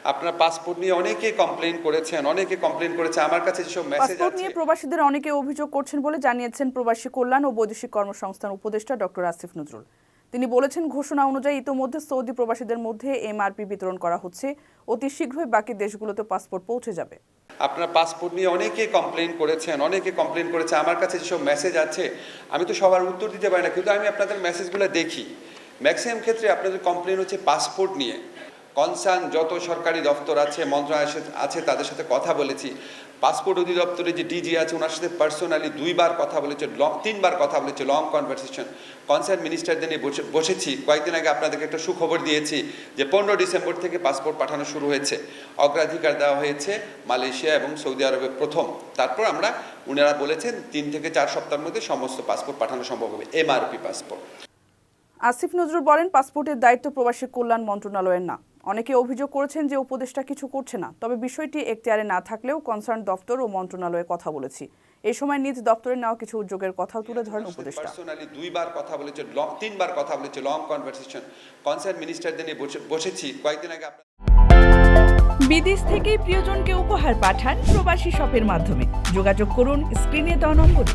আপনার পাসপোর্ট নিয়ে অনেকে কমপ্লেইন করেছে আমার কাছে যেসব মেসেজ পাসপোর্ট আছে। নিয়ে প্রবাসীদের অনেকে অভিযোগ করছেন বলে জানিয়েছেন প্রবাসী কল্যাণ ও বৈদেশিক কর্মসংস্থান উপদেষ্টা ডক্টর আসিফ নজরুল। তিনি বলেছেন, ঘোষণা অনুযায়ী ইতোমধ্যে সৌদি প্রবাসীদের মধ্যে এমআরপি বিতরণ করা হচ্ছে, অতি শীঘ্রই বাকি দেশগুলোতে পাসপোর্ট পৌঁছে যাবে। আপনার পাসপোর্ট নিয়ে অনেকে কমপ্লেইন করেছে আমার কাছে যেসব মেসেজ আছে। আমি তো সবার উত্তর দিতে পারি না, কিন্তু আমি আপনাদের মেসেজগুলো দেখি। ম্যাক্সিমাম ক্ষেত্রে আপনাদের কমপ্লেইন হচ্ছে পাসপোর্ট নিয়ে। কনসার্ন যত সরকারি দপ্তর আছে, মন্ত্রণালয় আছে, তাদের সাথে কথা বলেছি। পাসপোর্ট অধিদপ্তরে যে ডিজি আছে ওনার সাথে পার্সোনালি 2বার কথা বলেছে, 3বার কথা বলেছে, লং কনভারসেশন। কনসার্ন মিনিস্টারদের নিয়ে বসেছি। কয়েকদিন আগে আপনাদেরকে একটা সুখবর দিয়েছি যে 15 ডিসেম্বর থেকে পাসপোর্ট পাঠানো শুরু হয়েছে। অগ্রাধিকার দেওয়া হয়েছে মালয়েশিয়া এবং সৌদি আরবে প্রথম। তারপর ওনারা বলেছেন 3 থেকে 4 সপ্তাহের মধ্যে সমস্ত পাসপোর্ট পাঠানো সম্ভব হবে, এমআরপি পাসপোর্ট। আসিফ নজরুল বলেন, পাসপোর্টের দায়িত্ব প্রবাসী কল্যাণ মন্ত্রণালয়ের না। অনেকে অভিযোগ করেছেন যে উপদেষ্টা কিছু করছে না, তবে বিষয়টি এখতিয়ারে না থাকলেও কনসার্ন দপ্তর ও মন্ত্রণালয়ে কথা বলেছি। এই সময় নিজ দপ্তরে নেওয়া কিছু উদ্যোগের কথাও তুলে ধরেন উপদেষ্টা। পার্সোনালি 2বার কথা বলেছে, 3বার কথা বলেছে, লং কনভারসেশন। কনসার্ন মিনিস্টারদের নিয়ে বসেছি। কয়েকদিন আগে বিদেশ থেকে প্রিয়জনকে উপহার পাঠান প্রবাসী শপের মাধ্যমে। যোগাযোগ করুন স্ক্রিনে দেওয়া নম্বরে।